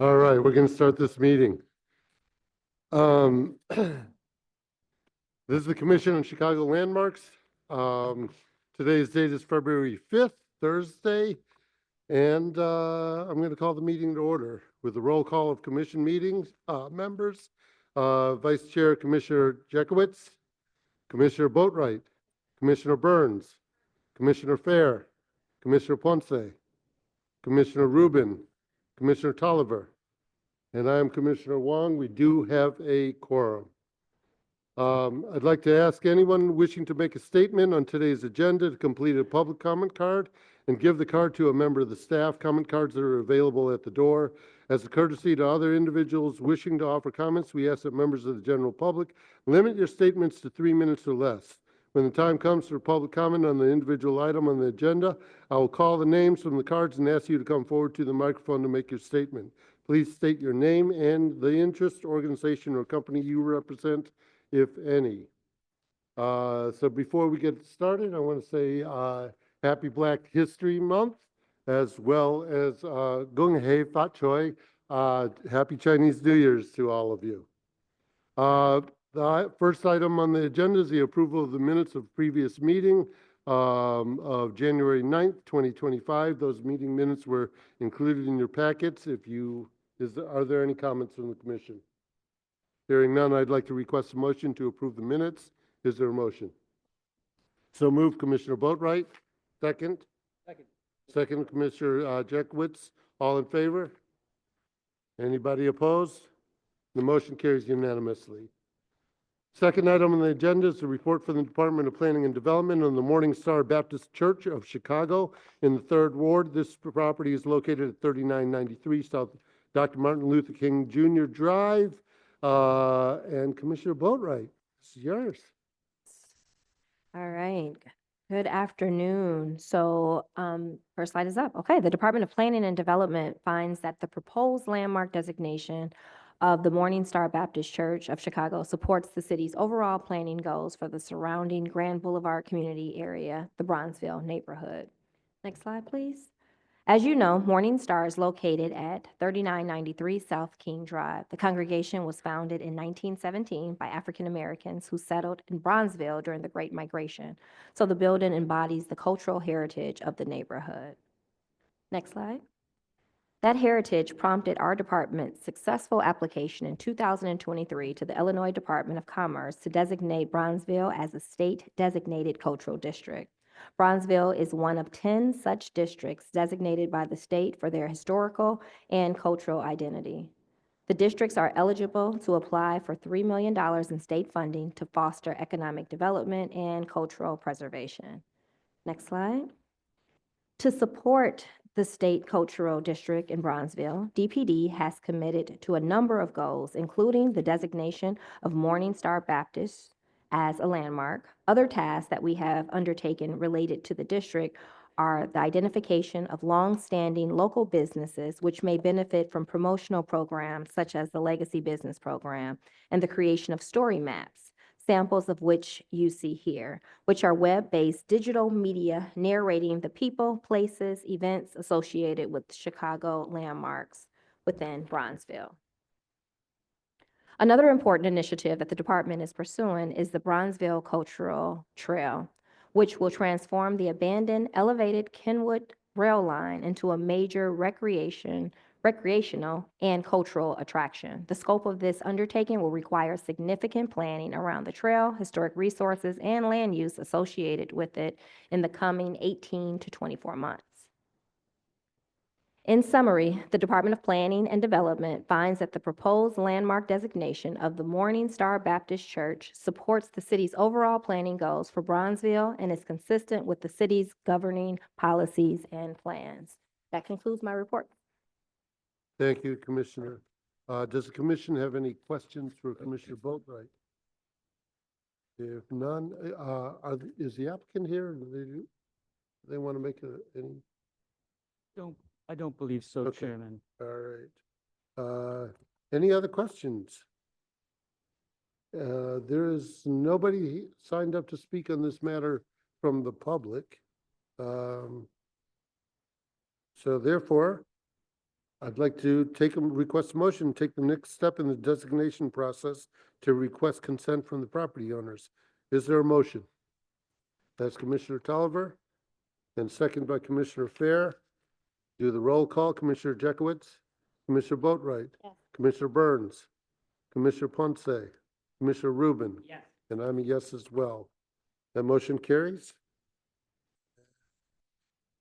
All right, we're going to start this meeting. This is the Commission on Chicago Landmarks. Today's date is February 5th, Thursday, and I'm going to call the meeting to order with a roll call of commission meetings members. Vice Chair Commissioner Jekowitz, Commissioner Boatwright, Commissioner Burns, Commissioner Fair, Commissioner Ponce, Commissioner Rubin, Commissioner Tolliver, and I am Commissioner Wong. We do have a quorum. I'd like to ask anyone wishing to make a statement on today's agenda to complete a public comment card and give the card to a member of the staff. Comment cards are available at the door. As a courtesy to other individuals wishing to offer comments, we ask that members of the general public limit your statements to 3 minutes or less. When the time comes for public comment on the individual item on the agenda, I will call the names from the cards and ask you to come forward to the microphone to make your statement. Please state your name and the interest, organization, or company you represent, if any. So before we get started, I want to say Happy Black History Month, as well as Gung Hei Fat Choi. Happy Chinese New Year's to all of you. The first item on the agenda is the approval of the minutes of previous meeting of January 9th, 2025. Those meeting minutes were included in your packets. Are there any comments from the commission? Hearing none, I'd like to request a motion to approve the minutes. Is there a motion? So moved, Commissioner Boatwright. Second? Second, Commissioner Jekowitz. All in favor? Anybody opposed? The motion carries unanimously. Second item on the agenda is the report from the Department of Planning and Development on the Morning Star Baptist Church of Chicago in the 3rd Ward. This property is located at 3993 South Dr. Martin Luther King Jr. Drive. And Commissioner Boatwright, this is yours. All right. Good afternoon. So first slide is up. Okay. The Department of Planning and Development finds that the proposed landmark designation of the Morning Star Baptist Church of Chicago supports the city's overall planning goals for the surrounding Grand Boulevard community area, the Bronzeville neighborhood. Next slide, please. As you know, Morning Star is located at 3993 South King Drive. The congregation was founded in 1917 by African Americans who settled in Bronzeville during the Great Migration. So the building embodies the cultural heritage of the neighborhood. Next slide. That heritage prompted our department's successful application in 2023 to the Illinois Department of Commerce to designate Bronzeville as a state-designated cultural district. Bronzeville is one of 10 such districts designated by the state for their historical and cultural identity. The districts are eligible to apply for $3 million in state funding to foster economic development and cultural preservation. Next slide. To support the state cultural district in Bronzeville, DPD has committed to a number of goals, including the designation of Morning Star Baptist as a landmark. Other tasks that we have undertaken related to the district are the identification of long-standing local businesses which may benefit from promotional programs such as the Legacy Business Program, and the creation of story maps, samples of which you see here, which are web-based digital media narrating the people, places, events associated with Chicago landmarks within Bronzeville. Another important initiative that the department is pursuing is the Bronzeville Cultural Trail, which will transform the abandoned elevated Kenwood rail line into a major recreational and cultural attraction. The scope of this undertaking will require significant planning around the trail, historic resources, and land use associated with it in the coming 18 to 24 months. In summary, the Department of Planning and Development finds that the proposed landmark designation of the Morning Star Baptist Church supports the city's overall planning goals for Bronzeville and is consistent with the city's governing policies and plans. That concludes my report. Thank you, Commissioner. Does the commission have any questions for Commissioner Boatwright? If none, is the applicant here? Do they want to make any? I don't believe so, Okay. Chairman. All right. Any other questions? There is nobody signed up to speak on this matter from the public. So therefore, I'd like to request a motion, take the next step in the designation process to request consent from the property owners. Is there a motion? That's Commissioner Tolliver, and second by Commissioner Fair. Do the roll call. Commissioner Jekowitz, Commissioner Boatright, Yes. Commissioner Burns, Commissioner Ponce, Commissioner Rubin, Yes. and I'm a yes as well. That motion carries.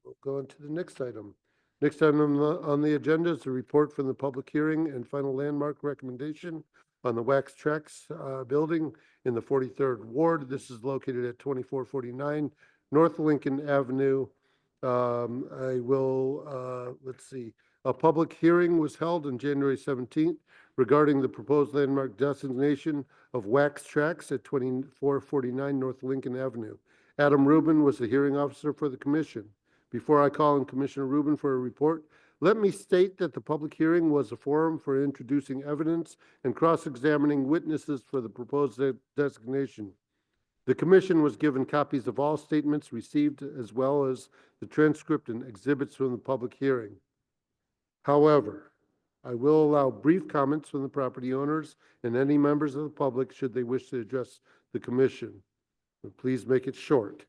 We'll go on to the next item. Next item on the agenda is a report from the public hearing and final landmark recommendation on the Wax Tracks building in the 43rd Ward. This is located at 2449 North Lincoln Avenue. I will, let's see, a public hearing was held on January 17th regarding the proposed landmark designation of Wax Tracks at 2449 North Lincoln Avenue. Adam Rubin was the hearing officer for the commission. Before I call on Commissioner Rubin for a report, let me state that the public hearing was a forum for introducing evidence and cross-examining witnesses for the proposed designation. The commission was given copies of all statements received as well as the transcript and exhibits from the public hearing. However, I will allow brief comments from the property owners and any members of the public should they wish to address the commission. But please make it short.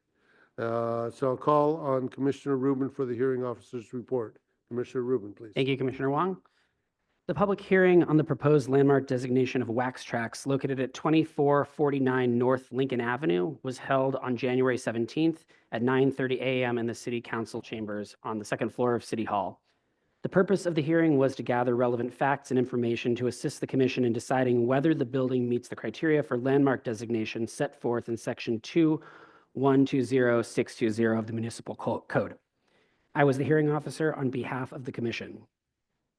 So I'll call on Commissioner Rubin for the hearing officer's report. Commissioner Rubin, please. Thank you, Commissioner Wong. The public hearing on the proposed landmark designation of Wax Tracks located at 2449 North Lincoln Avenue was held on January 17th at 9:30 a.m. in the City Council chambers on the second floor of City Hall. The purpose of the hearing was to gather relevant facts and information to assist the commission in deciding whether the building meets the criteria for landmark designation set forth in Section 2120620 of the Municipal Code. I was the hearing officer on behalf of the commission.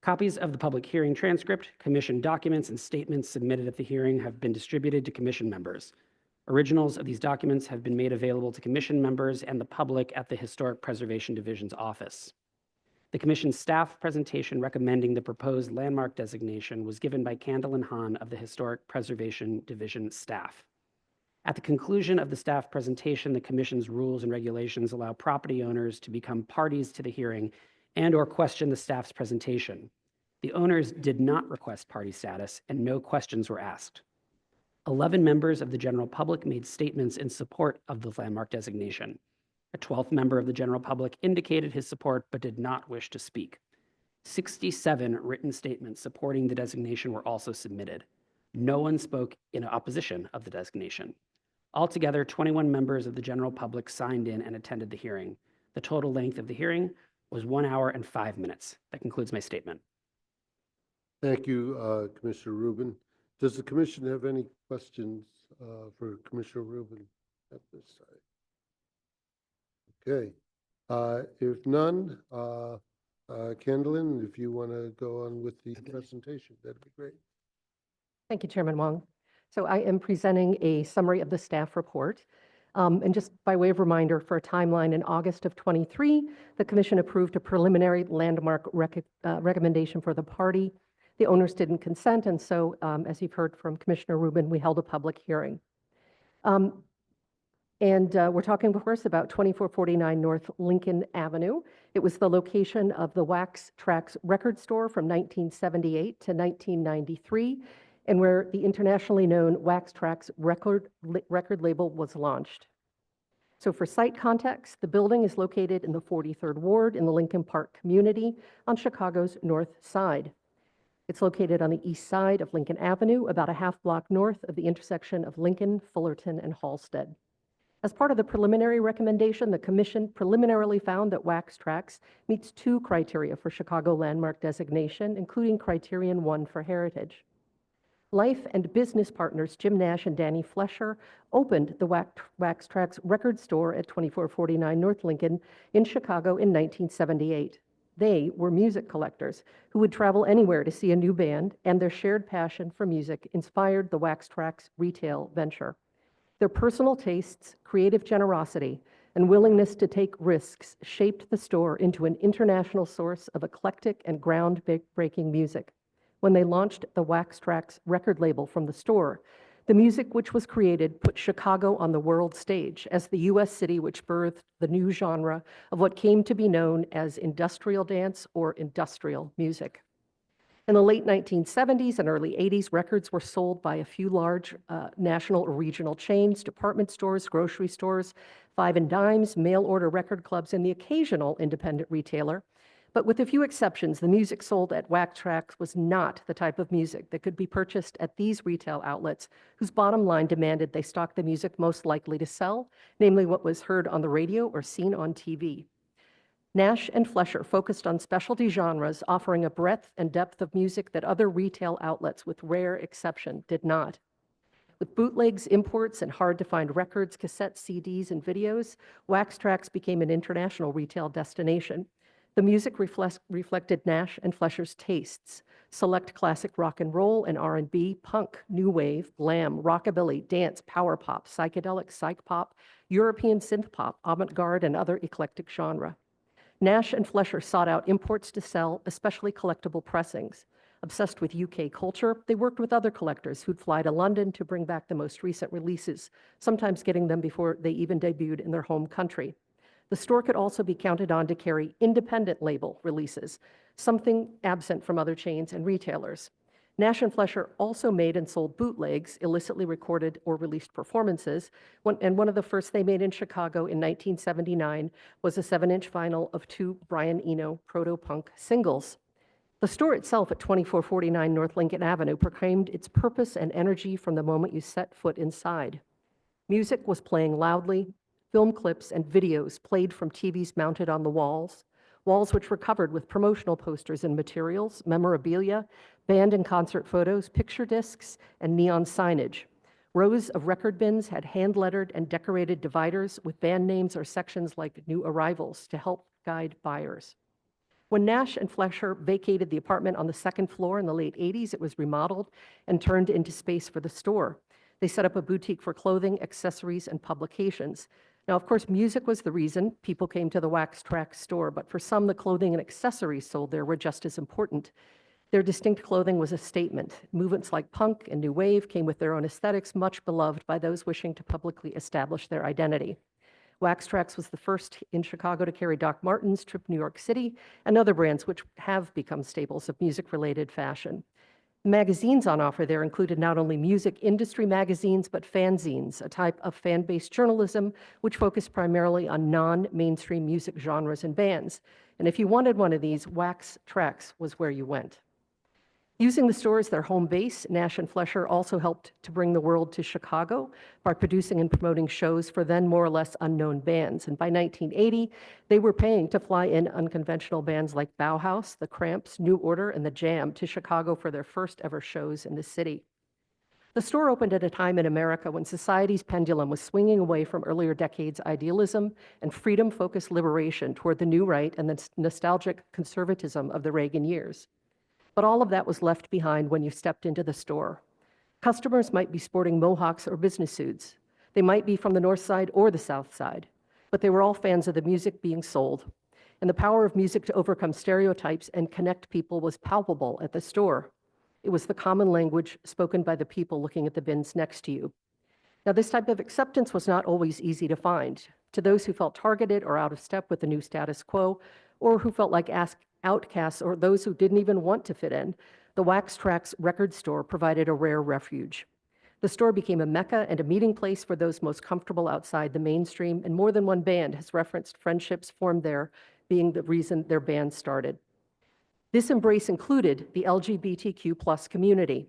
Copies of the public hearing transcript, commission documents, and statements submitted at the hearing have been distributed to commission members. Originals of these documents have been made available to commission members and the public at the Historic Preservation Division's office. The commission staff presentation recommending the proposed landmark designation was given by Candlin Hahn of the Historic Preservation Division staff. At the conclusion of the staff presentation, the commission's rules and regulations allow property owners to become parties to the hearing and/or question the staff's presentation. The owners did not request party status and no questions were asked. 11 members of the general public made statements in support of the landmark designation. A 12th member of the general public indicated his support but did not wish to speak. 67 written statements supporting the designation were also submitted. No one spoke in opposition of the designation. Altogether, 21 members of the general public signed in and attended the hearing. The total length of the hearing was 1 hour and 5 minutes. That concludes my statement. Thank you, Commissioner Rubin. Does the commission have any questions for Commissioner Rubin at this time? Okay. If none, Candlin, if you want to go on with the presentation, that'd be great. Thank you, Chairman Wong. So I am presenting a summary of the staff report. And just by way of reminder, for a timeline, in August of '23, the commission approved a preliminary landmark recommendation for the party. The owners didn't consent, and so, as you've heard from Commissioner Rubin, we held a public hearing. We're talking, of course, about 2449 North Lincoln Avenue. It was the location of the Wax Tracks record store from 1978 to 1993, and where the internationally known Wax Tracks record label was launched. So for site context, the building is located in the 43rd Ward in the Lincoln Park community on Chicago's North Side. It's located on the east side of Lincoln Avenue, about a half block north of the intersection of Lincoln, Fullerton, and Halsted. As part of the preliminary recommendation, the commission preliminarily found that Wax Tracks meets 2 criteria for Chicago landmark designation, including criterion 1 for heritage. Life and business partners Jim Nash and Danny Flesher opened the Wax Tracks record store at 2449 North Lincoln in Chicago in 1978. They were music collectors who would travel anywhere to see a new band, and their shared passion for music inspired the Wax Tracks retail venture. Their personal tastes, creative generosity, and willingness to take risks shaped the store into an international source of eclectic and groundbreaking music. When they launched the Wax Tracks record label from the store, The music which was created put Chicago on the world stage as the U.S. city which birthed the new genre of what came to be known as industrial dance or industrial music. In the late 1970s and early 80s, records were sold by a few large national or regional chains, department stores, grocery stores, five and dimes, mail-order record clubs, and the occasional independent retailer. But with a few exceptions, the music sold at Wax Trax was not the type of music that could be purchased at these retail outlets, whose bottom line demanded they stock the music most likely to sell, namely what was heard on the radio or seen on TV. Nash and Flesher focused on specialty genres, offering a breadth and depth of music that other retail outlets, with rare exception, did not. With bootlegs, imports, and hard-to-find records, cassettes, CDs, and videos, Wax Trax became an international retail destination. The music reflected Nash and Flesher's tastes: select classic rock and roll and R&B, punk, new wave, glam, rockabilly, dance, power pop, psychedelic, psych pop, European synth pop, avant-garde, and other eclectic genre. Nash and Flesher sought out imports to sell, especially collectible pressings. Obsessed with UK culture, they worked with other collectors who'd fly to London to bring back the most recent releases, sometimes getting them before they even debuted in their home country. The store could also be counted on to carry independent label releases, something absent from other chains and retailers. Nash and Flesher also made and sold bootlegs, illicitly recorded or released performances, and one of the first they made in Chicago in 1979 was a 7-inch vinyl of 2 Brian Eno proto-punk singles. The store itself at 2449 North Lincoln Avenue proclaimed its purpose and energy from the moment you set foot inside. Music was playing loudly, film clips and videos played from TVs mounted on the walls which were covered with promotional posters and materials, memorabilia, band and concert photos, picture discs, and neon signage. Rows of record bins had hand-lettered and decorated dividers with band names or sections like New Arrivals to help guide buyers. When Nash and Flesher vacated the apartment on the second floor in the late 80s, it was remodeled and turned into space for the store. They set up a boutique for clothing, accessories, and publications. Now, of course, music was the reason people came to the Wax Trax store, but for some, the clothing and accessories sold there were just as important. Their distinct clothing was a statement. Movements like punk and new wave came with their own aesthetics, much beloved by those wishing to publicly establish their identity. Wax Trax was the first in Chicago to carry Doc Martens, Trip New York City, and other brands which have become staples of music-related fashion. Magazines on offer there included not only music industry magazines, but fanzines, a type of fan-based journalism which focused primarily on non-mainstream music genres and bands. And if you wanted one of these, Wax Trax was where you went. Using the store as their home base, Nash and Flesher also helped to bring the world to Chicago by producing and promoting shows for then more or less unknown bands. And by 1980, they were paying to fly in unconventional bands like Bauhaus, The Cramps, New Order, and The Jam to Chicago for their first ever shows in the city. The store opened at a time in America when society's pendulum was swinging away from earlier decades' idealism and freedom-focused liberation toward the new right and the nostalgic conservatism of the Reagan years. But all of that was left behind when you stepped into the store. Customers might be sporting mohawks or business suits. They might be from the North Side or the South Side, but they were all fans of the music being sold. And the power of music to overcome stereotypes and connect people was palpable at the store. It was the common language spoken by the people looking at the bins next to you. Now, this type of acceptance was not always easy to find. To those who felt targeted or out of step with the new status quo, or who felt like outcasts, or those who didn't even want to fit in, the Wax Trax record store provided a rare refuge. The store became a mecca and a meeting place for those most comfortable outside the mainstream, and more than one band has referenced friendships formed there being the reason their band started. This embrace included the LGBTQ+ community.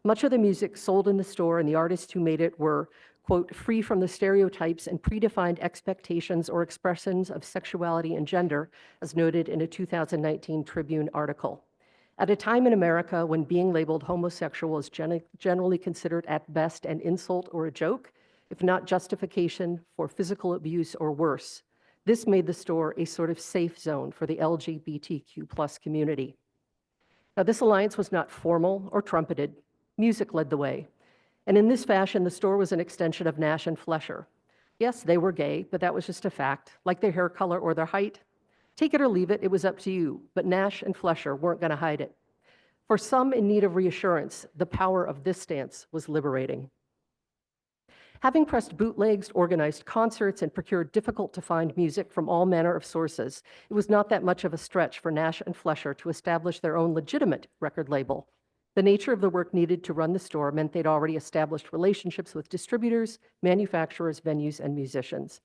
Much of the music sold in the store and the artists who made it were, quote, free from the stereotypes and predefined expectations or expressions of sexuality and gender, as noted in a 2019 Tribune article. At a time in America when being labeled homosexual is generally considered at best an insult or a joke, if not justification for physical abuse or worse, this made the store a sort of safe zone for the LGBTQ+ community. Now, this alliance was not formal or trumpeted. Music led the way. And in this fashion, the store was an extension of Nash and Flesher. Yes, they were gay, but that was just a fact, like their hair color or their height. Take it or leave it, it was up to you, but Nash and Flesher weren't going to hide it. For some in need of reassurance, the power of this stance was liberating. Having pressed bootlegs, organized concerts, and procured difficult-to-find music from all manner of sources, it was not that much of a stretch for Nash and Flesher to establish their own legitimate record label. The nature of the work needed to run the store meant they'd already established relationships with distributors, manufacturers, venues, and musicians.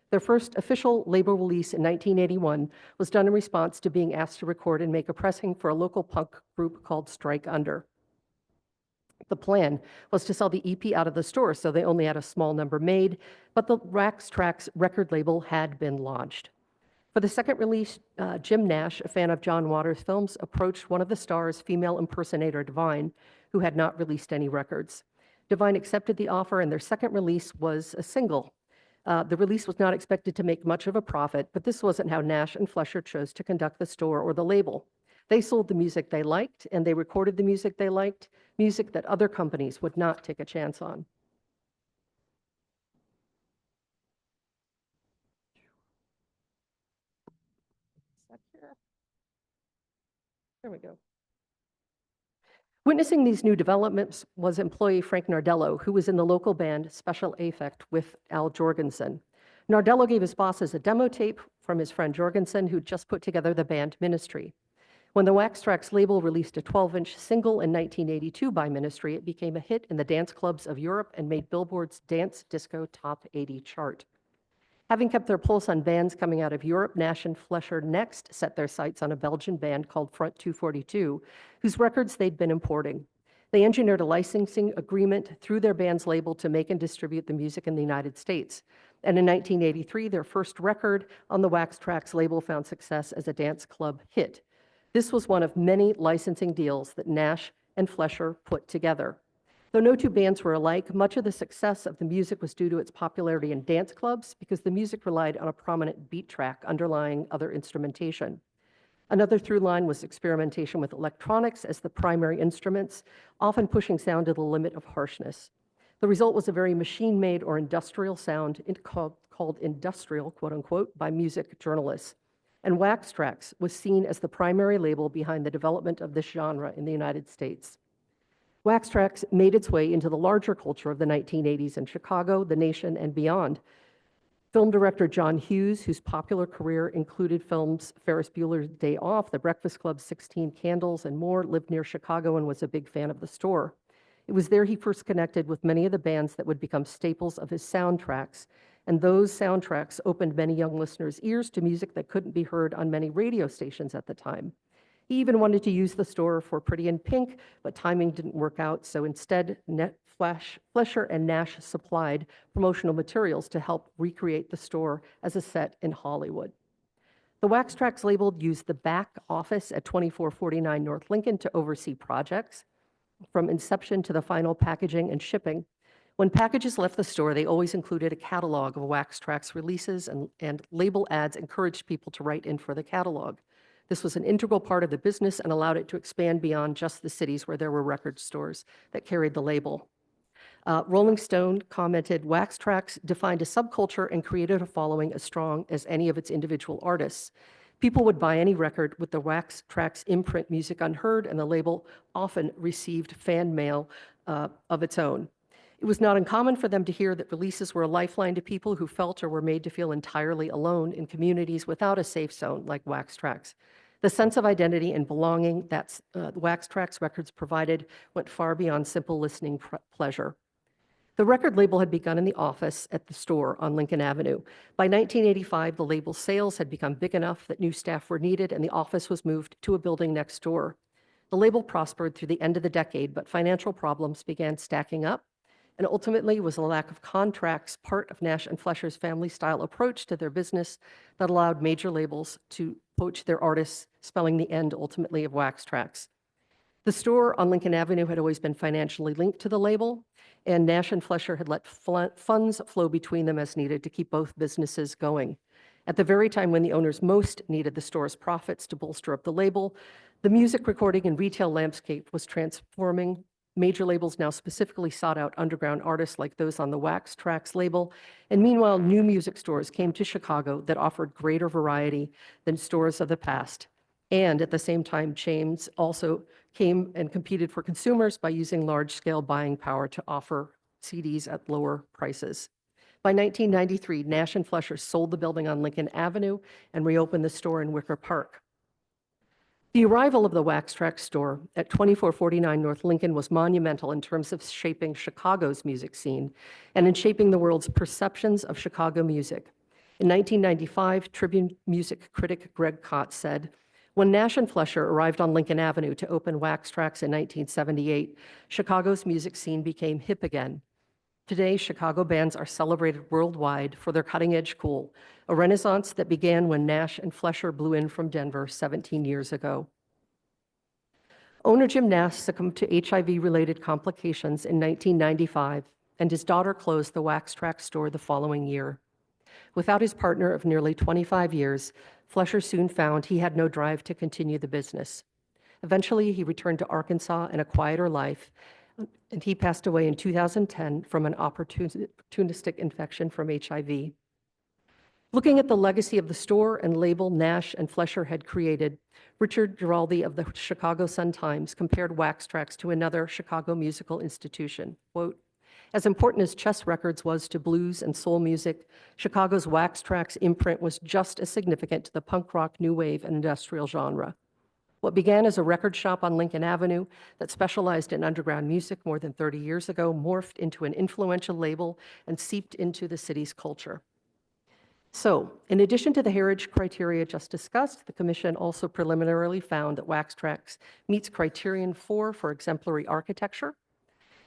Their first official label release in 1981 was done in response to being asked to record and make a pressing for a local punk group called Strike Under. The plan was to sell the EP out of the store, so they only had a small number made, but the Wax Trax record label had been launched. For the second release, Jim Nash, a fan of John Waters' films, approached one of the star's female impersonator, Divine, who had not released any records. Divine accepted the offer, and their second release was a single. The release was not expected to make much of a profit, but this wasn't how Nash and Flesher chose to conduct the store or the label. They sold the music they liked, and they recorded the music they liked, music that other companies would not take a chance on. There we go. Witnessing these new developments was employee Frank Nardello, who was in the local band Special Affect with Al Jorgensen. Nardello gave his bosses a demo tape from his friend Jorgensen, who'd just put together the band Ministry. When the Wax Trax label released a 12-inch single in 1982 by Ministry, it became a hit in the dance clubs of Europe and made Billboard's Dance Disco Top 80 chart. Having kept their pulse on bands coming out of Europe, Nash and Flesher next set their sights on a Belgian band called Front 242, whose records they'd been importing. They engineered a licensing agreement through their band's label to make and distribute the music in the United States. And in 1983, their first record on the Wax Trax label found success as a dance club hit. This was one of many licensing deals that Nash and Flesher put together. Though no two bands were alike, much of the success of the music was due to its popularity in dance clubs because the music relied on a prominent beat track underlying other instrumentation. Another through line was experimentation with electronics as the primary instruments, often pushing sound to the limit of harshness. The result was a very machine-made or industrial sound called industrial, quote unquote, by music journalists. And Wax Trax was seen as the primary label behind the development of this genre in the United States. Wax Trax made its way into the larger culture of the 1980s in Chicago, the nation, and beyond. Film director John Hughes, whose popular career included films Ferris Bueller's Day Off, The Breakfast Club, 16 Candles, and more, lived near Chicago and was a big fan of the store. It was there he first connected with many of the bands that would become staples of his soundtracks, and those soundtracks opened many young listeners' ears to music that couldn't be heard on many radio stations at the time. He even wanted to use the store for Pretty in Pink, but timing didn't work out, so instead, Flesher and Nash supplied promotional materials to help recreate the store as a set in Hollywood. The Wax Trax label used the back office at 2449 North Lincoln to oversee projects, from inception to the final packaging and shipping. When packages left the store, they always included a catalog of Wax Trax releases, and label ads encouraged people to write in for the catalog. This was an integral part of the business and allowed it to expand beyond just the cities where there were record stores that carried the label. Rolling Stone commented, Wax Trax defined a subculture and created a following as strong as any of its individual artists. People would buy any record with the Wax Trax imprint Music Unheard, and the label often received fan mail of its own. It was not uncommon for them to hear that releases were a lifeline to people who felt or were made to feel entirely alone in communities without a safe zone like Wax Trax. The sense of identity and belonging that Wax Trax records provided went far beyond simple listening pleasure. The record label had begun in the office at the store on Lincoln Avenue. By 1985, the label's sales had become big enough that new staff were needed, and the office was moved to a building next door. The label prospered through the end of the decade, but financial problems began stacking up, and ultimately was a lack of contracts, part of Nash and Flesher's family-style approach to their business that allowed major labels to poach their artists, spelling the end, ultimately, of Wax Trax. The store on Lincoln Avenue had always been financially linked to the label, and Nash and Flesher had let funds flow between them as needed to keep both businesses going. At the very time when the owners most needed the store's profits to bolster up the label, the music recording and retail landscape was transforming. Major labels now specifically sought out underground artists like those on the Wax Trax label, and meanwhile, new music stores came to Chicago that offered greater variety than stores of the past. And at the same time, chains also came and competed for consumers by using large-scale buying power to offer CDs at lower prices. By 1993, Nash and Flesher sold the building on Lincoln Avenue and reopened the store in Wicker Park. The arrival of the Wax Trax store at 2449 North Lincoln was monumental in terms of shaping Chicago's music scene and in shaping the world's perceptions of Chicago music. In 1995, Tribune music critic Greg Kot said, "When Nash and Flesher arrived on Lincoln Avenue to open Wax Trax in 1978, Chicago's music scene became hip again. Today, Chicago bands are celebrated worldwide for their cutting-edge cool, a renaissance that began when Nash and Flesher blew in from Denver 17 years ago." Owner Jim Nash succumbed to HIV-related complications in 1995, and his daughter closed the Wax Trax store the following year. Without his partner of nearly 25 years, Flesher soon found he had no drive to continue the business. Eventually, he returned to Arkansas and a quieter life, and he passed away in 2010 from an opportunistic infection from HIV. Looking at the legacy of the store and label Nash and Flesher had created, Richard Giraldi of the Chicago Sun-Times compared Wax Trax to another Chicago musical institution. Quote, "As important as Chess Records was to blues and soul music, Chicago's Wax Trax imprint was just as significant to the punk rock, new wave, and industrial genre. What began as a record shop on Lincoln Avenue that specialized in underground music more than 30 years ago morphed into an influential label and seeped into the city's culture." So, in addition to the heritage criteria just discussed, the commission also preliminarily found that Wax Trax meets criterion 4 for exemplary architecture.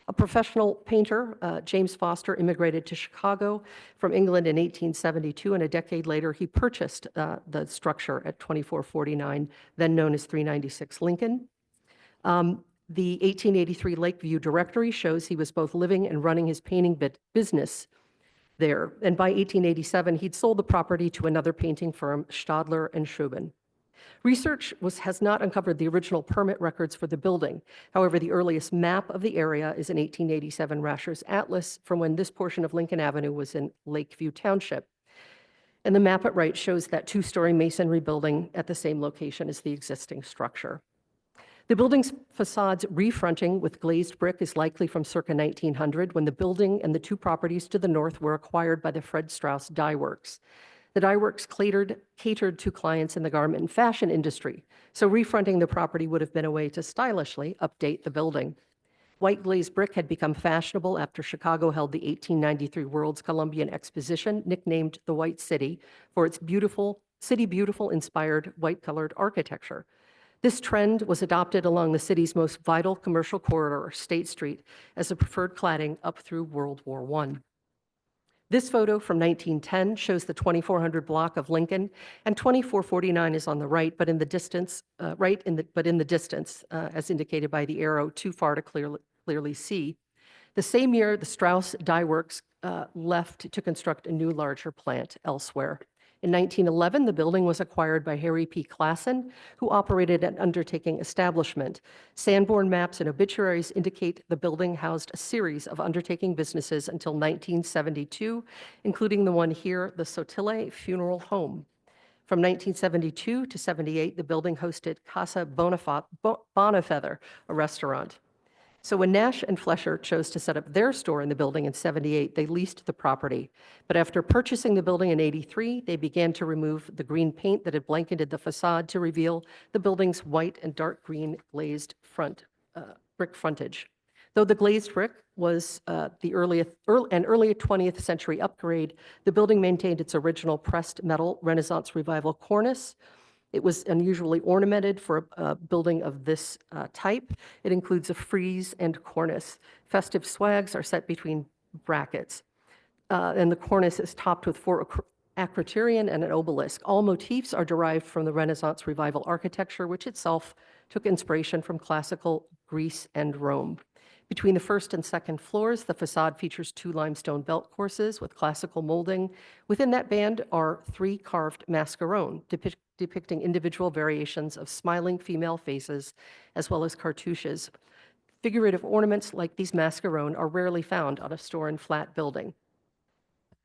A professional painter, James Foster, immigrated to Chicago from England in 1872, and a decade later, he purchased the structure at 2449, then known as 396 Lincoln. The 1883 Lakeview Directory shows he was both living and running his painting business there, and by 1887, he'd sold the property to another painting firm, Stadler and Schubin. Research has not uncovered the original permit records for the building. However, the earliest map of the area is an 1887 Rasher's Atlas from when this portion of Lincoln Avenue was in Lakeview Township. And the map at right shows that two-story masonry building at the same location as the existing structure. The building's facade's refronting with glazed brick is likely from circa 1900, when the building and the two properties to the north were acquired by the Fred Strauss Dye Works. The Dye Works catered to clients in the garment and fashion industry, so refronting the property would have been a way to stylishly update the building. White glazed brick had become fashionable after Chicago held the 1893 World's Columbian Exposition, nicknamed the White City, for its City Beautiful inspired white-colored architecture. This trend was adopted along the city's most vital commercial corridor, State Street, as a preferred cladding up through World War I. This photo from 1910 shows the 2400 block of Lincoln, and 2449 is on the right, but in the distance, as indicated by the arrow, too far to clearly see. The same year, the Strauss Dye Works left to construct a new, larger plant elsewhere. In 1911, the building was acquired by Harry P. Klassen, who operated an undertaking establishment. Sanborn maps and obituaries indicate the building housed a series of undertaking businesses until 1972, including the one here, the Sotile Funeral Home. From 1972 to 78, the building hosted Casa Bonafeather, a restaurant. So when Nash and Flesher chose to set up their store in the building in 78, they leased the property. But after purchasing the building in 83, they began to remove the green paint that had blanketed the facade to reveal the building's white and dark green glazed brick frontage. Though the glazed brick was an early 20th century upgrade, the building maintained its original pressed metal Renaissance Revival cornice. It was unusually ornamented for a building of this type. It includes a frieze and cornice. Festive swags are set between brackets. And the cornice is topped with 4 acroterion and an obelisk. All motifs are derived from the Renaissance Revival architecture, which itself took inspiration from classical Greece and Rome. Between the first and second floors, the facade features 2 limestone belt courses with classical molding. Within that band are 3 carved mascarone, depicting individual variations of smiling female faces, as well as cartouches. Figurative ornaments like these mascarone are rarely found on a store and flat building.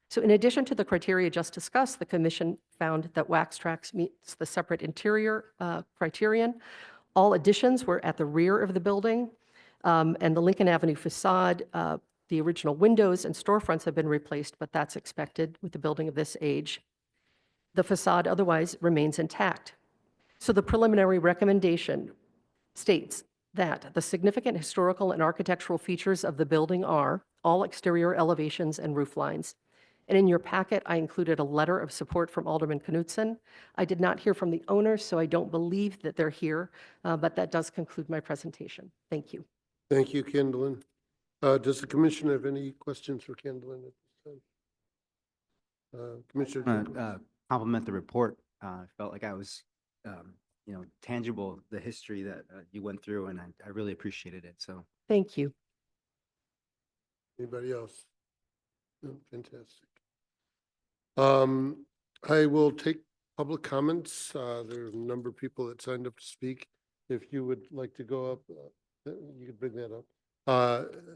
So in addition to the criteria just discussed, the commission found that Wax Trax meets the separate interior criterion. All additions were at the rear of the building. And the Lincoln Avenue facade The original windows and storefronts have been replaced, but that's expected with a building of this age. The facade otherwise remains intact. So the preliminary recommendation states that the significant historical and architectural features of the building are all exterior elevations and roof lines. And in your packet, I included a letter of support from Alderman Knudsen. I did not hear from the owners, so I don't believe that they're here, but that does conclude my presentation. Thank you. Thank you, Kendallin. Does the commission have any questions for Kendallin at this time? Commissioner want Jenkins? to compliment the report. I felt like I was, tangible, the history that you went through, and I really appreciated it. So Thank you. Anybody else? No, fantastic. I will take public comments. There are a number of people that signed up to speak. If you would like to go up, you could bring that up.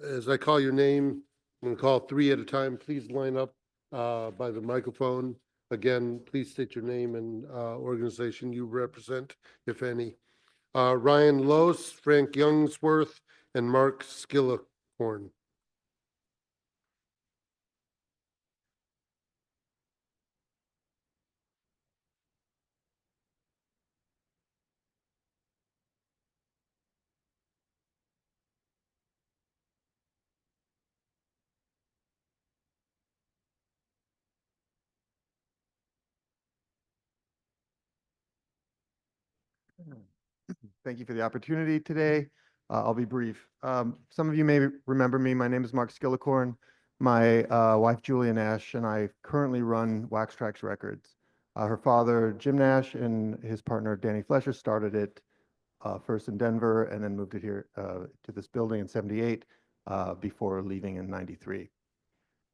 As I call your name, I'm going to call 3 at a time. Please line up by the microphone. Again, please state your name and organization you represent, if any. Ryan Lose, Frank Youngsworth, and Mark Skillicorn. Thank you for the opportunity today. I'll be brief. Some of you may remember me. My name is Mark Skillicorn. My wife, Julia Nash, and I currently run Wax Trax Records. Her father, Jim Nash, and his partner, Danny Flesher, started it first in Denver and then moved it here to this building in '78 before leaving in '93.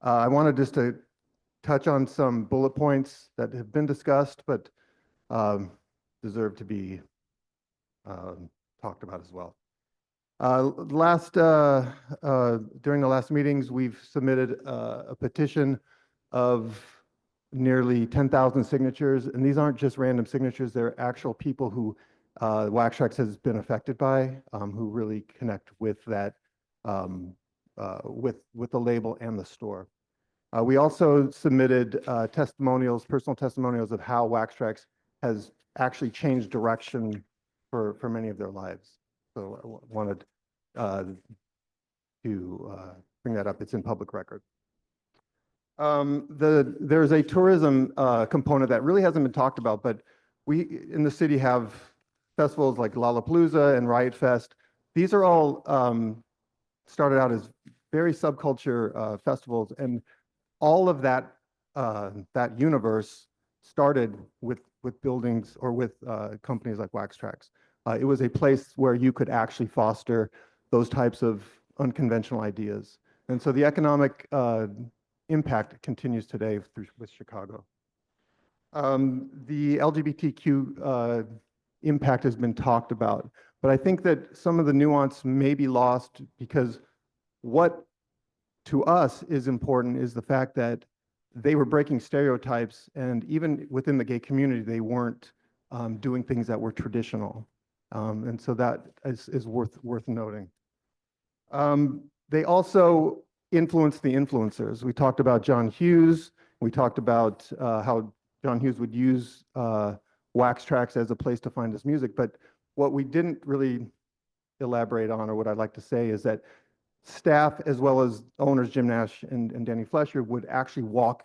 I wanted just to touch on some bullet points that have been discussed, but deserve to be talked about as well. During the last meetings, we've submitted a petition of nearly 10,000 signatures, and these aren't just random signatures. They're actual people who Wax Trax has been affected by, who really connect with that, with the label and the store. We also submitted testimonials, personal testimonials of how Wax Trax has actually changed direction for many of their lives. So I wanted to bring that up. It's in public record. There's a tourism component that really hasn't been talked about, but we in the city have festivals like Lollapalooza and Riot Fest. These are all started out as very subculture festivals, and all of that that universe started with buildings or with companies like Wax Trax. It was a place where you could actually foster those types of unconventional ideas. And so the economic impact continues today with Chicago. The LGBTQ impact has been talked about, but I think that some of the nuance may be lost because what to us is important is the fact that they were breaking stereotypes, and even within the gay community, they weren't doing things that were traditional. And so that is worth noting. They also influenced the influencers. We talked about John Hughes. We talked about how John Hughes would use Wax Trax as a place to find his music. But what we didn't really elaborate on, or what I'd like to say, is that staff, as well as owners Jim Nash and Danny Flesher, would actually walk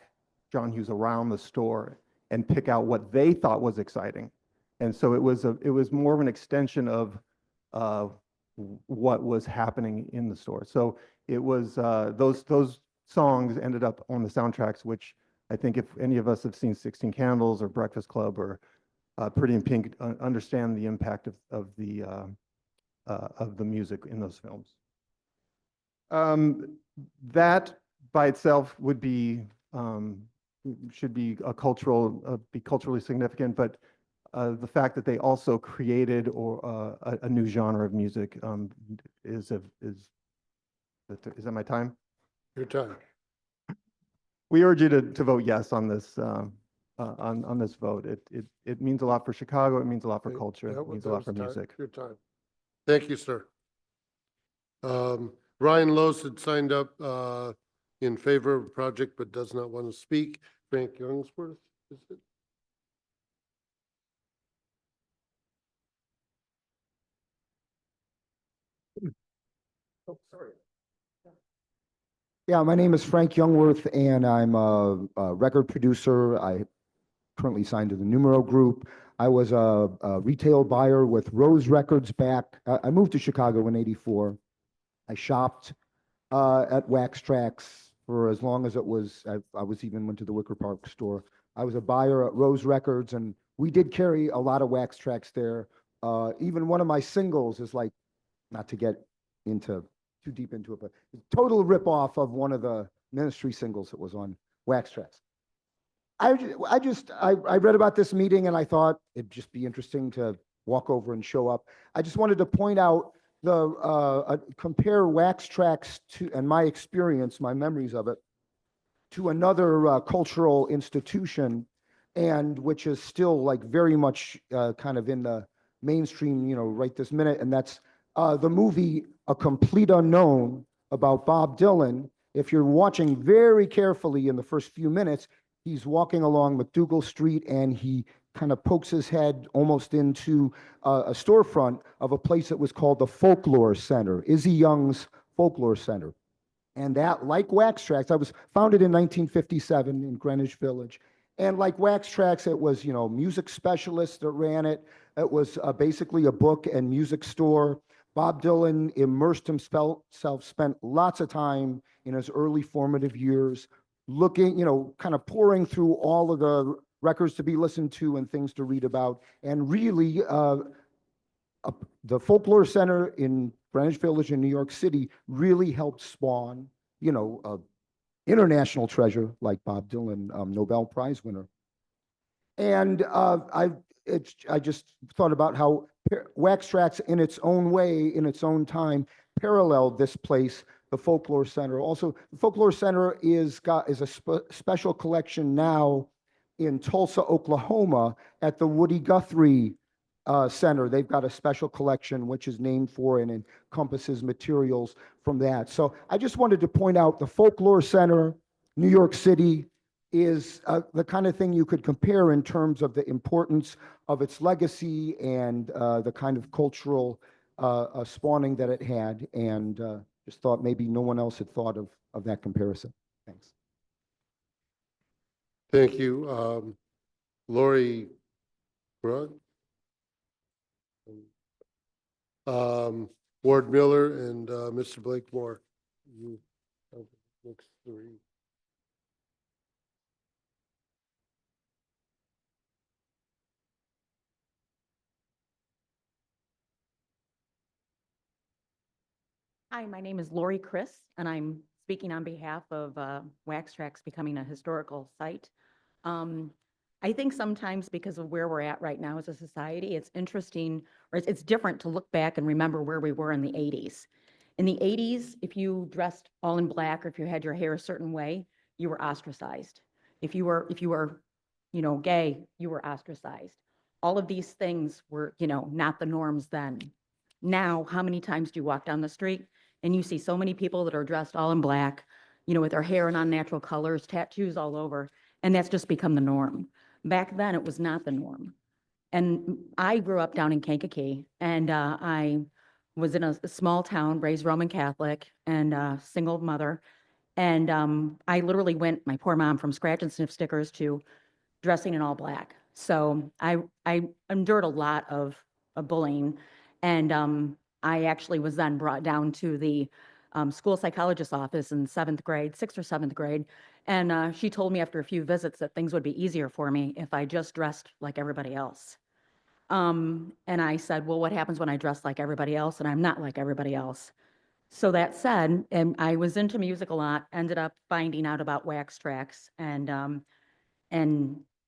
John Hughes around the store and pick out what they thought was exciting. And so it was more of an extension of what was happening in the store. So it was those songs ended up on the soundtracks, which I think if any of us have seen 16 Candles or Breakfast Club or Pretty in Pink, understand the impact of the music in those films. That by itself would be should be be culturally significant, but the fact that they also created a new genre of music is that my time? Your time. We urge you to vote yes on this on this vote. It means a lot for Chicago. It means a lot for culture. Yeah, It well, means a that lot for was time- music. Your time. Thank you, sir. Ryan Los had signed up in favor of the project but does not want to speak. Frank Youngsworth, is it? Oh, sorry. Yeah, my name is Frank Youngworth, and I'm a record producer. I currently signed to the Numero Group. I was a retail buyer with Rose Records back. I moved to Chicago in '84. I shopped at Wax Trax for as long as it was. I was even went to the Wicker Park store. I was a buyer at Rose Records, and we did carry a lot of Wax Trax there. Even one of my singles is like, not to get into too deep into it, but total ripoff of one of the Ministry singles that was on Wax Trax. I read about this meeting and I thought it'd just be interesting to walk over and show up. I just wanted to point out compare Wax Trax to, and my experience, my memories of it, to another cultural institution, and which is still like very much kind of in the mainstream, right this minute, and that's the movie A Complete Unknown about Bob Dylan. If you're watching very carefully in the first few minutes, he's walking along McDougal Street and he kind of pokes his head almost into a storefront of a place that was called the Folklore Center, Izzy Young's Folklore Center. And that, like Wax Trax, I was founded in 1957 in Greenwich Village. And like Wax Trax, it was, music specialists that ran it. It was basically a book and music store. Bob Dylan immersed himself, spent lots of time in his early formative years looking, kind of pouring through all of the records to be listened to and things to read about. And really, the Folklore Center in Greenwich Village in New York City really helped spawn, international treasure like Bob Dylan, Nobel Prize winner. And I just thought about how Wax Trax, in its own way, in its own time, paralleled this place, the Folklore Center. Also, the Folklore Center is a special collection now in Tulsa, Oklahoma, at the Woody Guthrie Center. They've got a special collection which is named for and encompasses materials from that. So I just wanted to point out the Folklore Center, New York City, is the kind of thing you could compare in terms of the importance of its legacy and the kind of cultural spawning that it had, and just thought maybe no one else had thought of that comparison. Thanks. Thank you. Lori Grunt? Ward Miller and Mr. Blakemore. You have next three. Hi, my name is Lori Chris, and I'm speaking on behalf of Wax Trax becoming a historical site. I think sometimes because of where we're at right now as a society, it's interesting, or it's different to look back and remember where we were in the 80s. In the 80s, if you dressed all in black or if you had your hair a certain way, you were ostracized. If you were, gay, you were ostracized. All of these things were, not the norms then. Now, how many times do you walk down the street and you see so many people that are dressed all in black, with their hair in unnatural colors, tattoos all over, and that's just become the norm. Back then, it was not the norm. And I grew up down in Kankakee, and I was in a small town, raised Roman Catholic, and single mother. And I literally went, my poor mom, from scratch and sniff stickers to dressing in all black. So I endured a lot of bullying. And I actually was then brought down to the school psychologist's office in 6th or 7th grade. And she told me after a few visits that things would be easier for me if I just dressed like everybody else. And I said, well, what happens when I dress like everybody else and I'm not like everybody else? So that said, and I was into music a lot, ended up finding out about Wax Trax and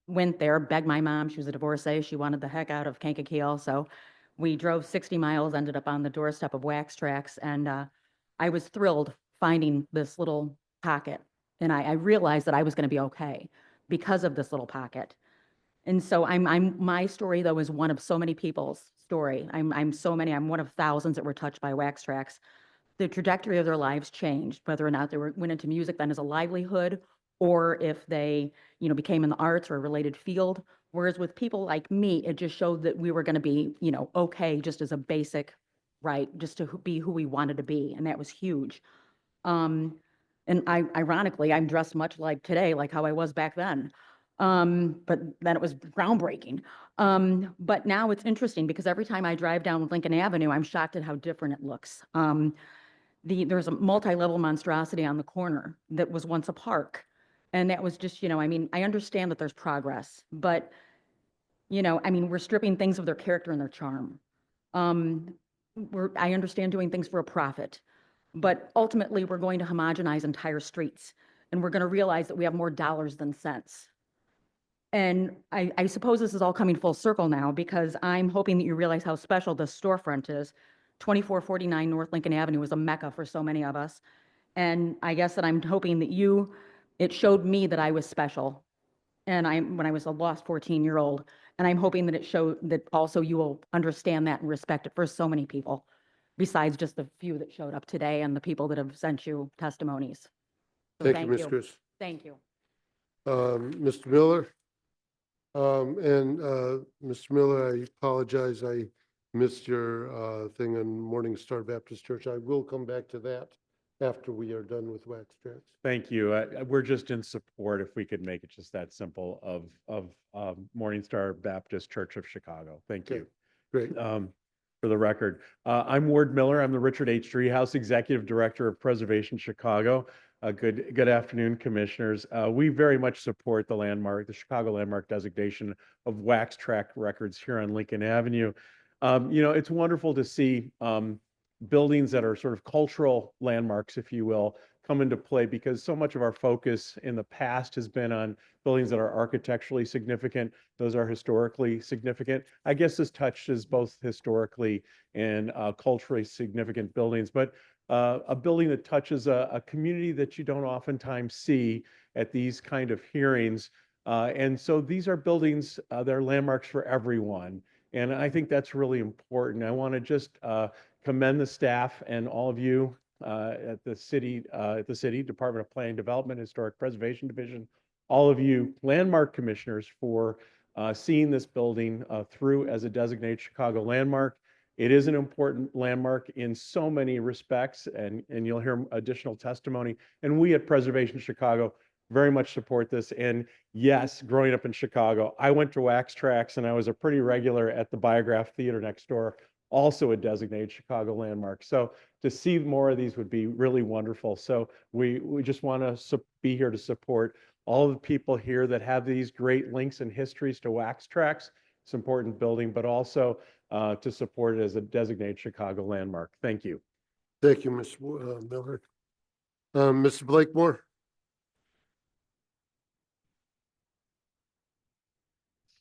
went there, begged my mom. She was a divorcee. She wanted the heck out of Kankakee also. We drove 60 miles, ended up on the doorstep of Wax Trax, and I was thrilled finding this little pocket. And I realized that I was going to be okay because of this little pocket. And so my story, though, is one of so many people's story. I'm one of thousands that were touched by Wax Trax. the trajectory of their lives changed, whether or not went into music then as a livelihood, or if they, became in the arts or a related field. Whereas with people like me, it just showed that we were going to be, okay, just as a basic, right, just to be who we wanted to be. And that was huge. And ironically, I'm dressed much like today, like how I was back then. But then it was groundbreaking. But now it's interesting because every time I drive down Lincoln Avenue, I'm shocked at how different it looks. There's a multi-level monstrosity on the corner that was once a park. And that was just, I understand that there's progress, but, we're stripping things of their character and their charm. I understand doing things for a profit, but ultimately we're going to homogenize entire streets, and we're going to realize that we have more dollars than cents. And I suppose this is all coming full circle now because I'm hoping that you realize how special this storefront is. 2449 North Lincoln Avenue is a mecca for so many of us. And I guess that I'm hoping that it showed me that I was special. And when I was a lost 14-year-old, and I'm hoping that it showed that also you will understand that and respect it for so many people, besides just the few that showed up today and the people that have sent you testimonies. So Thank you, Ms. Chris. Thank you. Mr. Miller? Mr. Miller, I apologize, I missed your thing on Morning Star Baptist Church. I will come back to that after we are done with Wax Tracks. Thank you. We're just in support, if we could make it just that simple, of Morning Star Baptist Church of Chicago. Thank you. Great. For the record, I'm Ward Miller. I'm the Richard H. Driehaus Executive Director of Preservation Chicago. Good afternoon, commissioners. We very much support the Chicago Landmark designation of Wax Track Records here on Lincoln Avenue. It's wonderful to see buildings that are sort of cultural landmarks, if you will, come into play because so much of our focus in the past has been on buildings that are architecturally significant. Those are historically significant. I guess this touches both historically and culturally significant buildings, but a building that touches a community that you don't oftentimes see at these kind of hearings. And so these are buildings that are landmarks for everyone. And I think that's really important. I want to just commend the staff and all of you at the city Department of Planning, Development, Historic Preservation Division, all of you landmark commissioners for seeing this building through as a designated Chicago landmark. It is an important landmark in so many respects, and you'll hear additional testimony. And we at Preservation Chicago very much support this. And yes, growing up in Chicago, I went to Wax Tracks and I was a pretty regular at the Biograph Theater next door, also a designated Chicago landmark. So to see more of these would be really wonderful. So we just want to be here to support all of the people here that have these great links and histories to Wax Tracks. It's an important building, but also to support it as a designated Chicago landmark. Thank you. Thank you, Ms. Miller. Mr. Blakemore?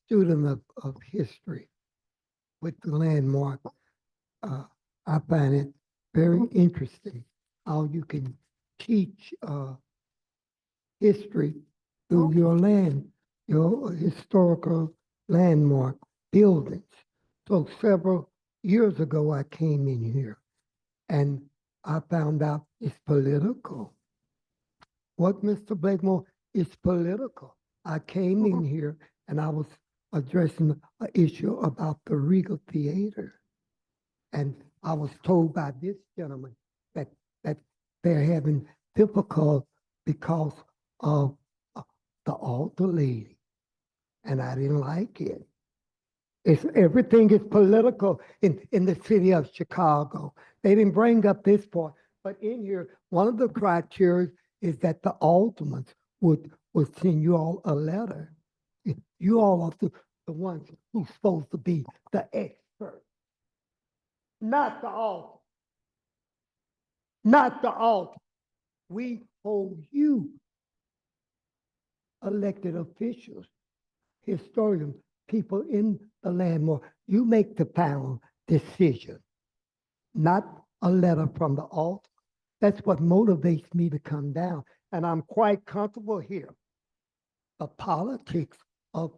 Student of history with the landmark, I find it very interesting how you can teach history through your historical landmark buildings. So several years ago, I came in here and I found out it's political. What, Mr. Blakemore? It's political. I came in here and I was addressing an issue about the Regal Theater. And I was told by this gentleman that they're having difficulty because of the altar lady. And I didn't like it. Everything is political in the city of Chicago. They didn't bring up this part, but in here, one of the criteria is that the aldermen would send you all a letter. You all are the ones who's supposed to be the expert, not the altar. Not the altar. We hold you, elected officials, historians, people in the landmark. You make the final decision, not a letter from the altar. That's what motivates me to come down. And I'm quite comfortable here. The politics of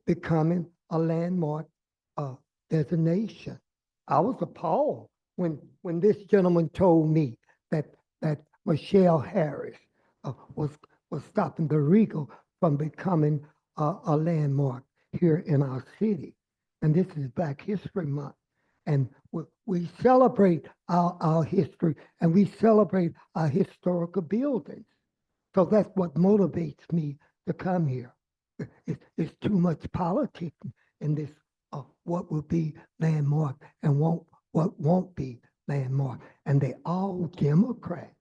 becoming a landmark designation. I was appalled when this gentleman told me that Michelle Harris was stopping the Regal from becoming a landmark here in our city. And this is Black History Month. And we celebrate our history and we celebrate our historical buildings. So that's what motivates me to come here. It's too much politics in this, what will be landmark and what won't be landmark. And they all Democrat.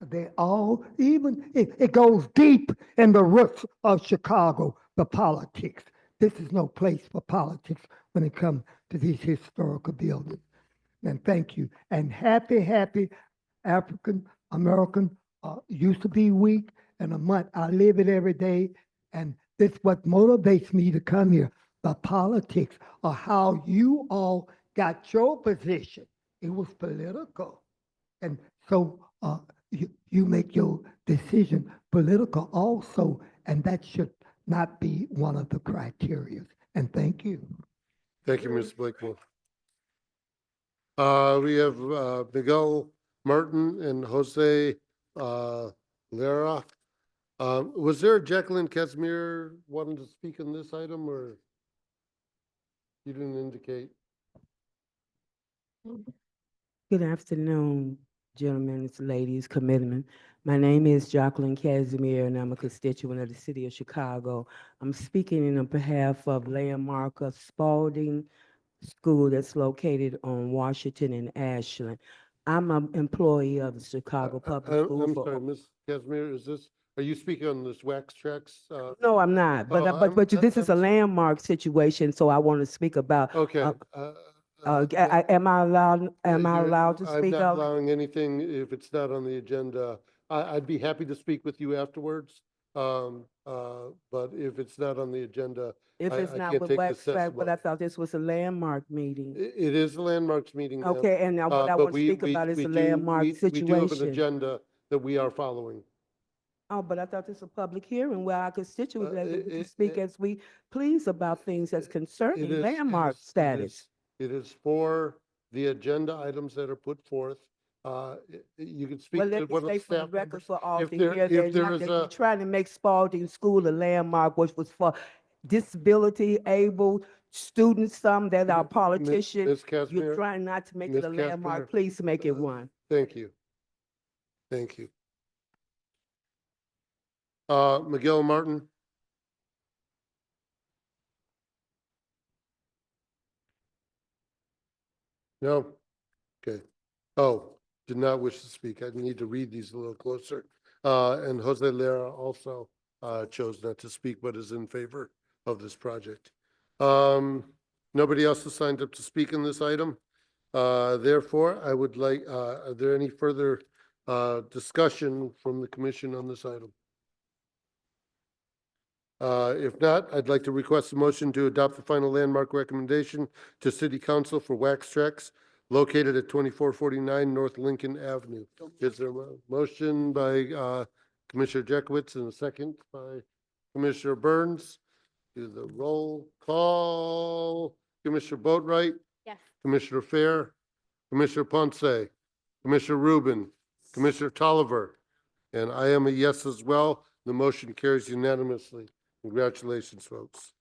They all, even, it goes deep in the roots of Chicago, the politics. This is no place for politics when it comes to these historical buildings. And thank you. And happy African American used to be week and a month. I live it every day. And this is what motivates me to come here. The politics of how you all got your position. It was political. And so you make your decision political also, and that should not be one of the criteria. And thank you. Thank you, Ms. Blakemore. We have Miguel Martin and Jose Lara. Was there a Jacqueline Casimir wanting to speak on this item, or you didn't indicate? Good afternoon, gentlemen, ladies, commitment. My name is Jacqueline Casimir, and I'm a constituent of the city of Chicago. I'm speaking on behalf of Landmark of Spalding School that's located on Washington and Ashland. I'm an employee of the Chicago Public School. I'm sorry, Ms. Casimir, are you speaking on this wax tracks? No, I'm not, but, Oh, but this is a landmark situation, so I want to speak about. Okay. Am I allowed to I'm speak not up? allowing anything if it's not on the agenda. I'd be happy to speak with you afterwards. But if it's not on the agenda, If I it's not can't with take Wax the Track, but I testimony. thought this was a landmark meeting. It is a landmarks meeting. ma'am. Okay, and now what I But want to speak about is we a do- landmark we do have an situation. agenda that we are following. Oh, but I thought this was a public hearing where our constituents Uh, are able it- to it- speak it- as we please about things that's It concerning is- landmark it is- status. It is for the agenda items that are put forth. You can speak Well, to let me one of the state for the staff record members. for all If to there- hear, if they're there not, is they're a- trying to make Spalding School a landmark, which was for disability able students, some that are politicians. Ms. You're Casimir, trying not to make Ms. it a landmark. Casimir, Please make it one. thank you. Thank you. Miguel Martin? No? Okay. Oh, did not wish to speak. I need to read these a little closer. And Jose Lara also chose not to speak, but is in favor of this project. Nobody else has signed up to speak in this item. Therefore, I would like, are there any further discussion from the commission on this item? If not, I'd like to request a motion to adopt the final landmark recommendation to City Council for wax tracks located at 2449 North Lincoln Avenue. Is there a motion by Commissioner Jekowitz and a second by Commissioner Burns? Do the roll call. Commissioner Boatright, Yes. Commissioner Fair, Commissioner Ponce, Commissioner Rubin, Commissioner Tolliver, and I am a yes as well. The motion carries unanimously. Congratulations, folks.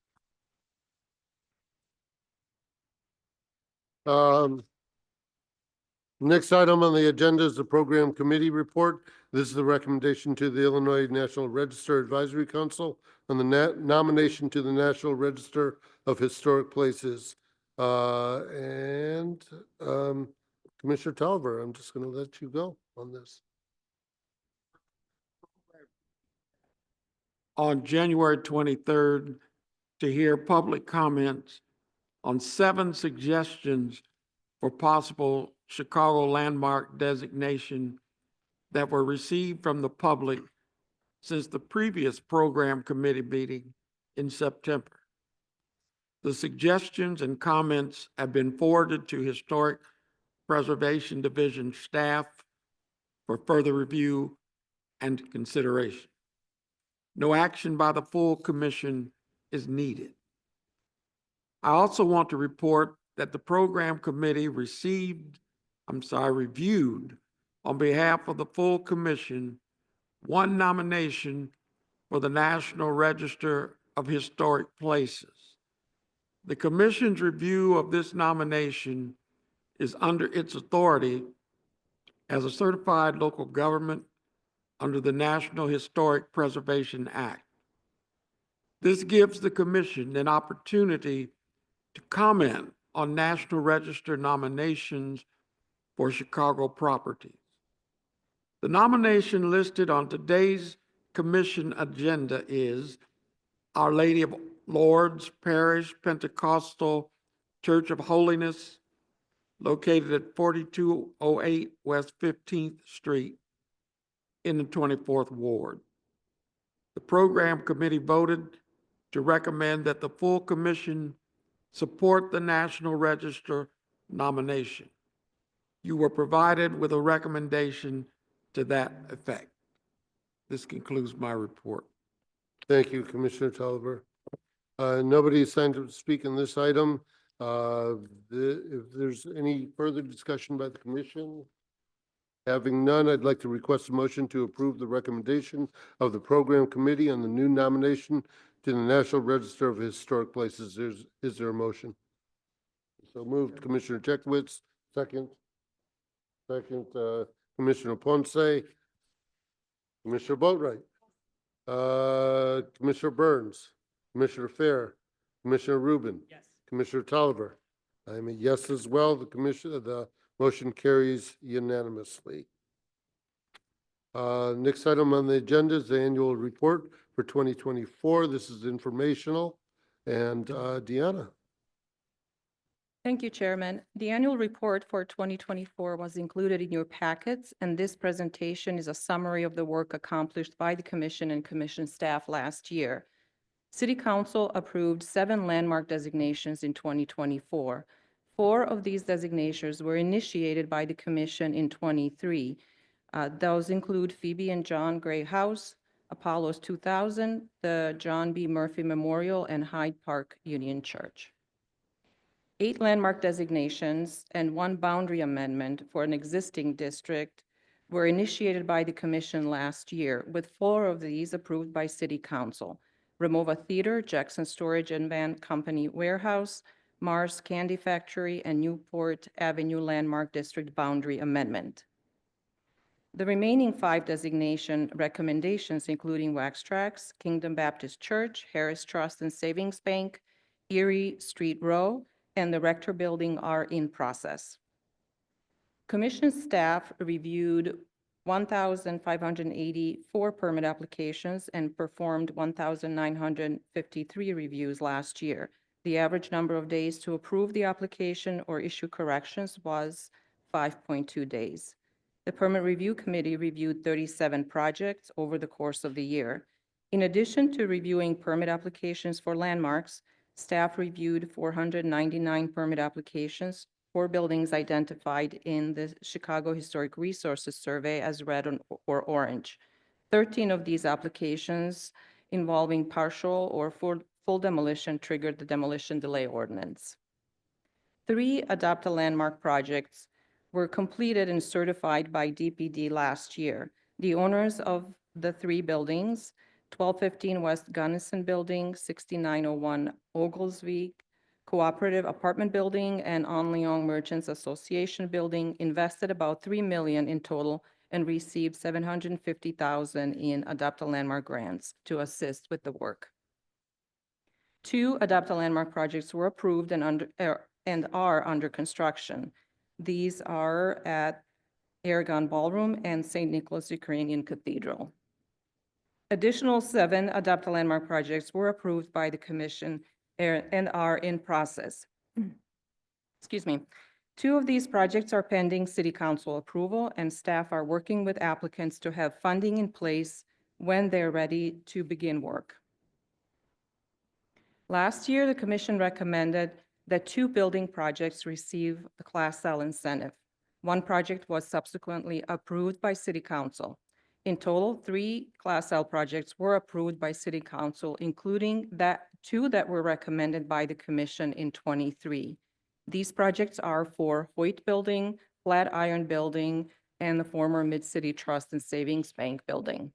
Next item on the agenda is the program committee report. This is the recommendation to the Illinois National Register Advisory Council on the nomination to the National Register of Historic Places. Commissioner Tolliver, I'm just going to let you go on this. On January 23rd to hear public comments on 7 suggestions for possible Chicago landmark designation that were received from the public since the previous program committee meeting in September. The suggestions and comments have been forwarded to Historic Preservation Division staff for further review and consideration. No action by the full commission is needed. I also want to report that the program committee reviewed on behalf of the full commission, one nomination for the National Register of Historic Places. The commission's review of this nomination is under its authority as a certified local government under the National Historic Preservation Act. This gives the commission an opportunity to comment on National Register nominations for Chicago properties. The nomination listed on today's commission agenda is Our Lady of Lourdes Parish Pentecostal Church of Holiness, located at 4208 West 15th Street in the 24th Ward. The program committee voted to recommend that the full commission support the National Register nomination. You were provided with a recommendation to that effect. This concludes my report. Thank you, Commissioner Tolliver. Nobody has signed up to speak on this item. If there's any further discussion by the commission, having none, I'd like to request a motion to approve the recommendation of the program committee on the new nomination to the National Register of Historic Places. Is there a motion? So moved, Commissioner Chekowitz. Second, Commissioner Ponce. Commissioner Boatright. Commissioner Burns. Commissioner Fair. Commissioner Rubin. Yes. Commissioner Tolliver. I'm a yes as well. The motion carries unanimously. Next item on the agenda is the annual report for 2024. This is informational. And Deanna. Thank you, Chairman. The annual report for 2024 was included in your packets, and this presentation is a summary of the work accomplished by the Commission and Commission staff last year. City Council approved 7 landmark designations in 2024. 4 of these designations were initiated by the Commission in 23. Those include Phoebe and John Gray House, Apollos 2000, the John B. Murphy Memorial, and Hyde Park Union Church. 8 landmark designations and 1 boundary amendment for an existing district were initiated by the Commission last year, with 4 of these approved by City Council: Remova Theater, Jackson Storage and Van Company Warehouse, Mars Candy Factory, and Newport Avenue Landmark District Boundary Amendment. The remaining 5 designation recommendations, including Wax Tracks, Kingdom Baptist Church, Harris Trust and Savings Bank, Erie Street Row, and the Rector Building, are in process. Commission staff reviewed 1,584 permit applications and performed 1,953 reviews last year. The average number of days to approve the application or issue corrections was 5.2 days. The Permit Review Committee reviewed 37 projects over the course of the year. In addition to reviewing permit applications for landmarks, staff reviewed 499 permit applications for buildings identified in the Chicago Historic Resources Survey as red or orange. 13 of these applications involving partial or full demolition triggered the demolition delay ordinance. 3 Adopt a Landmark projects were completed and certified by DPD last year. The owners of the 3 buildings, 1215 West Gunnison Building, 6901 Oglesby Cooperative Apartment Building, and On Leong Merchants Association Building, invested about $3 million in total and received $750,000 in Adopt a Landmark grants to assist with the work. 2 Adopt a Landmark projects were approved and are under construction. These are at Aragon Ballroom and St. Nicholas Ukrainian Cathedral. Additional 7 Adopt a Landmark projects were approved by the Commission and are in process. Excuse me. 2 of these projects are pending City Council approval, and staff are working with applicants to have funding in place when they're ready to begin work. Last year, the Commission recommended that 2 building projects receive the Class L incentive. 1 project was subsequently approved by City Council. In total, 3 Class L projects were approved by City Council, including 2 that were recommended by the Commission in 23. These projects are for Hoyt Building, Flatiron Building, and the former Mid-City Trust and Savings Bank Building.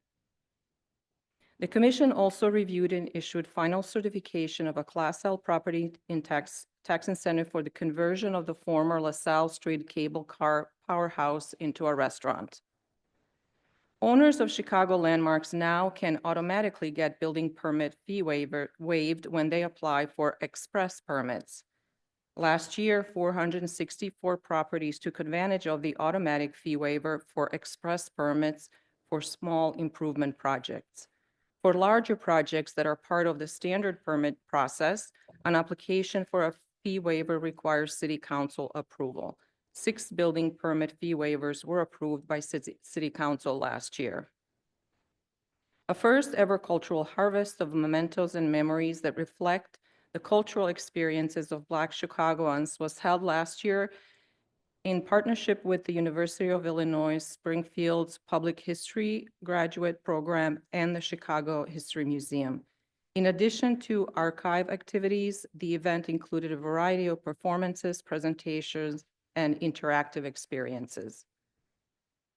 The commission also reviewed and issued final certification of a Class L property in tax incentive for the conversion of the former LaSalle Street Cable Car Powerhouse into a restaurant. Owners of Chicago landmarks now can automatically get building permit fee waived when they apply for express permits. Last year, 464 properties took advantage of the automatic fee waiver for express permits for small improvement projects. For larger projects that are part of the standard permit process, an application for a fee waiver requires city council approval. 6 building permit fee waivers were approved by city council last year. A first ever cultural harvest of mementos and memories that reflect the cultural experiences of Black Chicagoans was held last year in partnership with the University of Illinois Springfield's Public History Graduate Program and the Chicago History Museum. In addition to archive activities, the event included a variety of performances, presentations, and interactive experiences.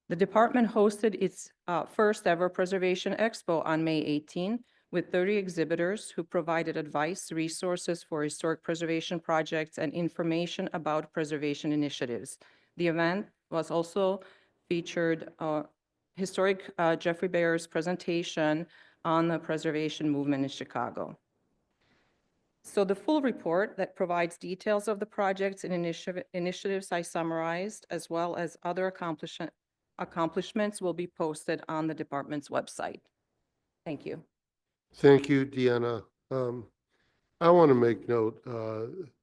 The department hosted its first ever Preservation Expo on May 18 with 30 exhibitors who provided advice, resources for historic preservation projects, and information about preservation initiatives. The event was also featured historic Jeffrey Bayer's presentation on the preservation movement in Chicago. So the full report that provides details of the projects and initiatives I summarized, as well as other accomplishments, will be posted on the department's website. Thank you. Thank you, Deanna. I want to make note,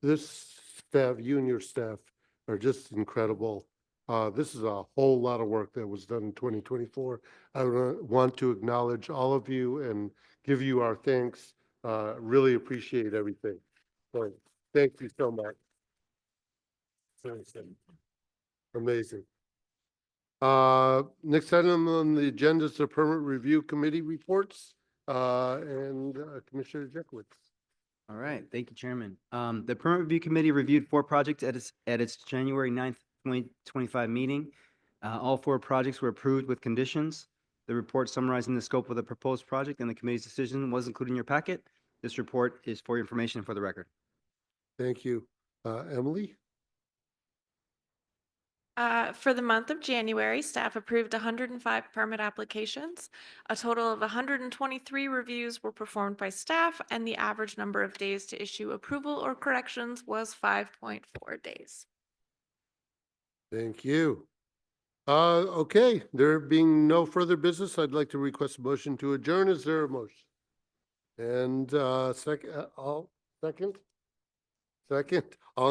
this staff, you and your staff are just incredible. This is a whole lot of work that was done in 2024. I want to acknowledge all of you and give you our thanks. Really appreciate everything. So, thank you so much. Amazing. Next item on the agenda is the Permit Review Committee reports, and Commissioner Jekowitz. All right, thank you, Chairman. The Permit Review Committee reviewed 4 projects at its January 9th, 2025 meeting. All 4 projects were approved with conditions. The report summarizing the scope of the proposed project and the committee's decision was included in your packet. This report is for your information and for the record. Thank you. Emily? For the month of January, staff approved 105 permit applications. A total of 123 reviews were performed by staff, and the average number of days to issue approval or corrections was 5.4 days. Thank you. Okay, there being no further business, I'd like to request a motion to adjourn. Is there a motion? And second, all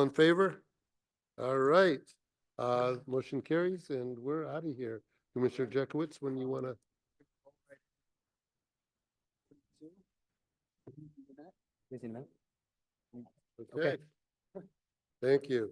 in favor? All right. Motion carries and we're out of here. Commissioner Jekowitz, when you want to. Okay. Thank you.